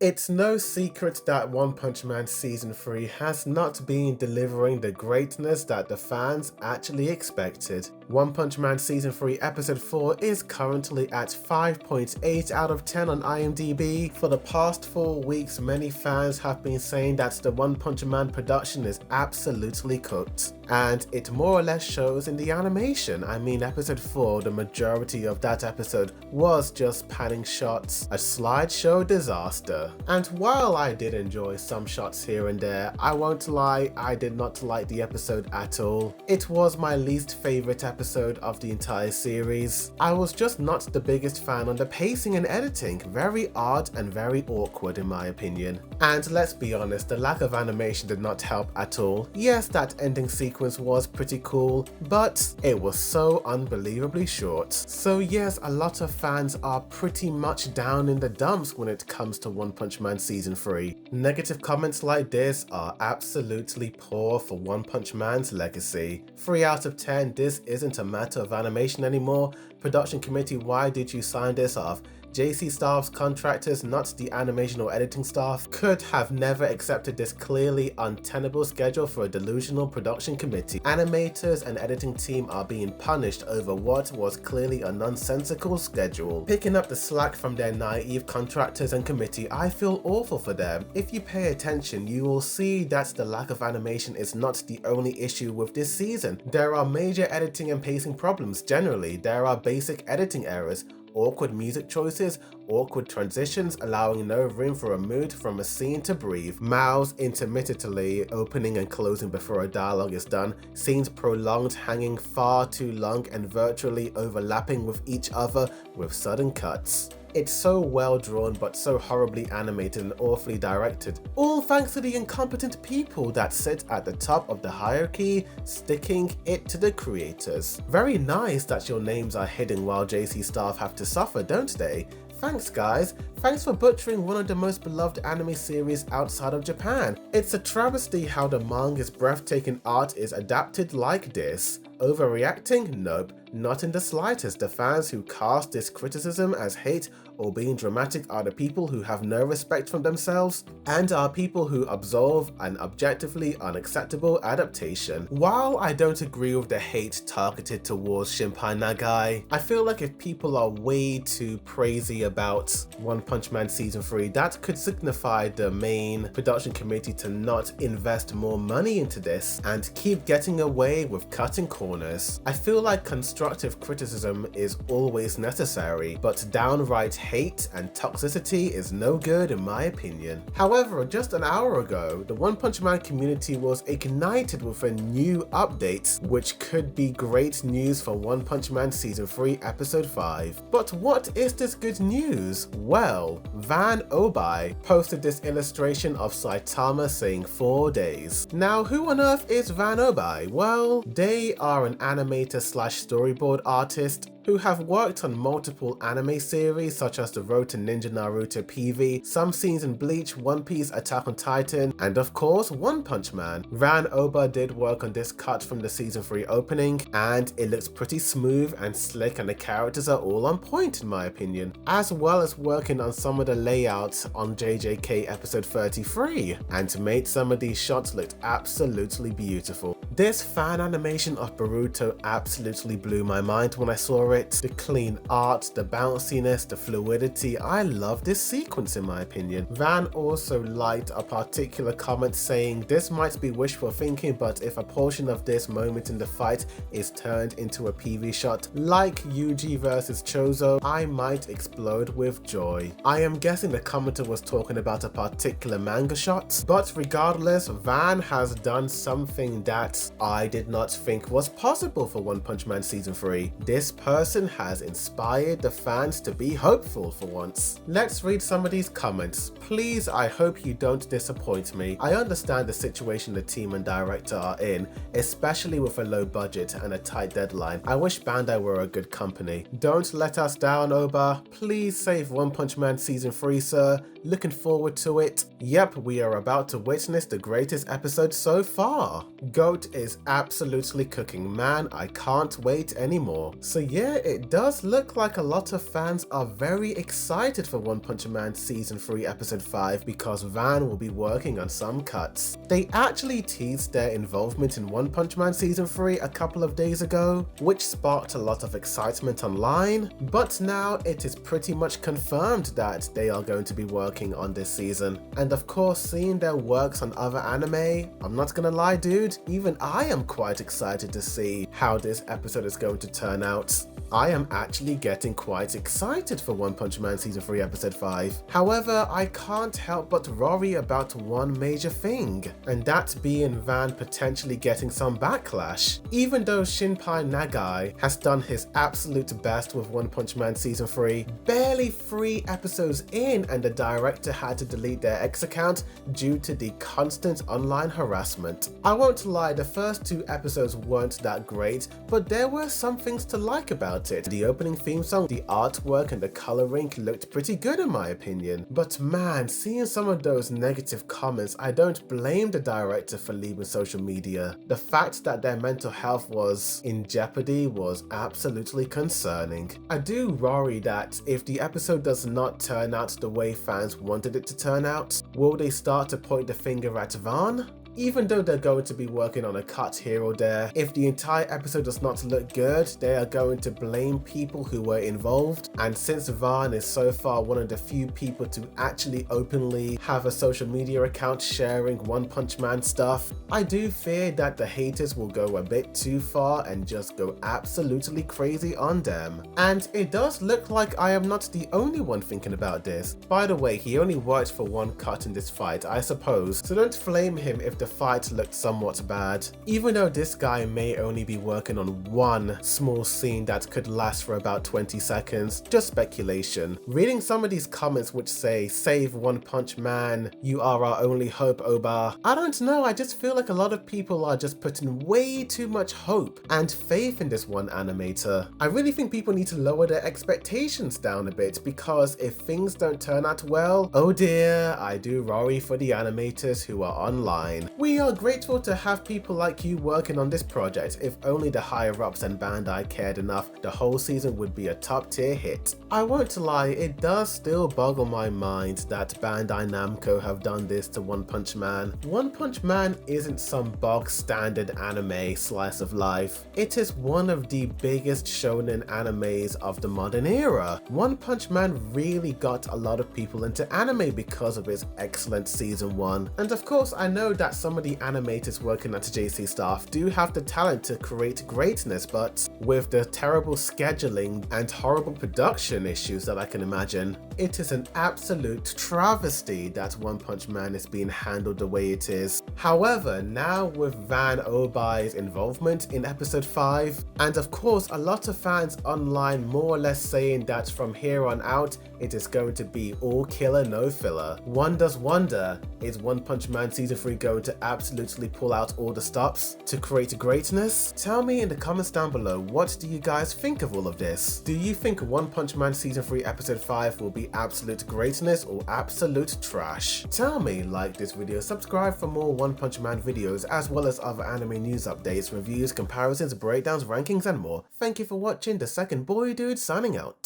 It's no secret that One Punch Man Season 3 has not been delivering the greatness that the fans actually expected. One Punch Man Season 3 Episode 4 is currently at 5.8 out of 10 on IMDb. For the past 4 weeks, many fans have been saying that the One Punch Man production is absolutely cooked. And it more or less shows in the animation. I mean, Episode 4, the majority of that episode was just panning shots, a slideshow disaster. And while I did enjoy some shots here and there, I won't lie, I did not like the episode at all. It was my least favorite episode of the entire series. I was just not the biggest fan on the pacing and editing, very odd and very awkward in my opinion. And let's be honest, the lack of animation did not help at all. Yes, that ending sequence was pretty cool, but it was so unbelievably short. So yes, a lot of fans are pretty much down in the dumps when it comes to One Punch Man Season 3. Negative comments like this are absolutely poor for One Punch Man's legacy. 3 out of 10, this isn't a matter of animation anymore. Production committee, why did you sign this off? JC Staff's contractors, not the animation or editing staff, could have never accepted this clearly untenable schedule for a delusional production committee. Animators and editing team are being punished over what was clearly a nonsensical schedule. Picking up the slack from their naive contractors and committee, I feel awful for them. If you pay attention, you will see that the lack of animation is not the only issue with this season. There are major editing and pacing problems generally. There are basic editing errors, awkward music choices, awkward transitions allowing no room for a mood from a scene to breathe, mouths intermittently opening and closing before a dialogue is done, scenes prolonged, hanging far too long and virtually overlapping with each other with sudden cuts. It's so well drawn but so horribly animated and awfully directed, all thanks to the incompetent people that sit at the top of the hierarchy, sticking it to the creators. Very nice that your names are hidden while JC staff have to suffer, don't they? Thanks guys, thanks for butchering one of the most beloved anime series outside of Japan. It's a travesty how the manga's breathtaking art is adapted like this. Overreacting? Nope, not in the slightest. The fans who cast this criticism as hate or being dramatic are the people who have no respect for themselves and are people who absolve an objectively unacceptable adaptation. While I don't agree with the hate targeted towards Shinpai Nagai, I feel like if people are way too crazy about One Punch Man Season 3, that could signify the main production committee to not invest more money into this and keep getting away with cutting corners. I feel like constructive criticism is always necessary, but downright hate and toxicity is no good in my opinion. However, just an hour ago, the One Punch Man community was ignited with a new update, which could be great news for One Punch Man Season 3 Episode 5. But what is this good news? Well, Vann Oba posted this illustration of Saitama saying 4 days. Now, who on earth is Vann Oba? Well, they are an animator slash storyboard artist who have worked on multiple anime series such as the Road to Ninja Naruto PV, some scenes in Bleach, One Piece, Attack on Titan, and of course One Punch Man. Vann Oba did work on this cut from the season 3 opening and it looks pretty smooth and slick and the characters are all on point in my opinion, as well as working on some of the layouts on JJK episode 33 and made some of these shots look absolutely beautiful. This fan animation of Boruto absolutely blew my mind when I saw it. The clean art, the bounciness, the fluidity, I love this sequence in my opinion. Vann also liked a particular comment saying, "This might be wishful thinking, but if a portion of this moment in the fight is turned into a PV shot like Yuji vs Chozo, I might explode with joy." I am guessing the commenter was talking about a particular manga shot, but regardless, Vann has done something that I did not think was possible for One Punch Man Season 3. This person has inspired the fans to be hopeful for once. Let's read some of these comments. Please, I hope you don't disappoint me. I understand the situation the team and director are in, especially with a low budget and a tight deadline. I wish Bandai were a good company. Don't let us down, Oba. Please save One Punch Man Season 3, sir. Looking forward to it. Yep, we are about to witness the greatest episode so far. GOAT is absolutely cooking, man. I can't wait anymore. So yeah, it does look like a lot of fans are very excited for One Punch Man Season 3 Episode 5 because Vann will be working on some cuts. They actually teased their involvement in One Punch Man Season 3 a couple of days ago, which sparked a lot of excitement online, but now it is pretty much confirmed that they are going to be working on this season. And of course, seeing their works on other anime, I'm not gonna lie dude, even I am quite excited to see how this episode is going to turn out. I am actually getting quite excited for One Punch Man Season 3 Episode 5. However, I can't help but worry about one major thing, and that being Vann potentially getting some backlash. Even though Shinpai Nagai has done his absolute best with One Punch Man Season 3, barely 3 episodes in and the director had to delete their X account due to the constant online harassment. I won't lie, the first 2 episodes weren't that great, but there were some things to like about it. The opening theme song, the artwork and the coloring looked pretty good in my opinion. But man, seeing some of those negative comments, I don't blame the director for leaving social media. The fact that their mental health was in jeopardy was absolutely concerning. I do worry that if the episode does not turn out the way fans wanted it to turn out, will they start to point the finger at Vann? Even though they're going to be working on a cut here or there, if the entire episode does not look good, they are going to blame people who were involved. And since Vann is so far one of the few people to actually openly have a social media account sharing One Punch Man stuff, I do fear that the haters will go a bit too far and just go absolutely crazy on them. And it does look like I am not the only one thinking about this. By the way, he only worked for one cut in this fight, I suppose, so don't flame him if the fight looked somewhat bad. Even though this guy may only be working on one small scene that could last for about 20 seconds, just speculation. Reading some of these comments which say, "Save One Punch Man, you are our only hope, Oba," I don't know, I just feel like a lot of people are just putting way too much hope and faith in this one animator. I really think people need to lower their expectations down a bit, because if things don't turn out well, oh dear, I do worry for the animators who are online. We are grateful to have people like you working on this project. If only the higher ups and Bandai cared enough, the whole season would be a top tier hit. I won't lie, it does still boggle my mind that Bandai Namco have done this to One Punch Man. One Punch Man isn't some bog standard anime slice of life. It is one of the biggest shonen animes of the modern era. One Punch Man really got a lot of people into anime because of its excellent season 1. And of course, I know that some of the animators working at JC Staff do have the talent to create greatness, but with the terrible scheduling and horrible production issues that I can imagine, it is an absolute travesty that One Punch Man is being handled the way it is. However, now with Vann Oba's involvement in episode 5, and of course a lot of fans online more or less saying that from here on out it is going to be all killer no filler. One does wonder, is One Punch Man Season 3 going to absolutely pull out all the stops to create greatness? Tell me in the comments down below, what do you guys think of all of this? Do you think One Punch Man Season 3 Episode 5 will be absolute greatness or absolute trash? Tell me, like this video, subscribe for more One Punch Man videos, as well as other anime news updates, reviews, comparisons, breakdowns, rankings and more. Thank you for watching. The Second Boy Dude signing out.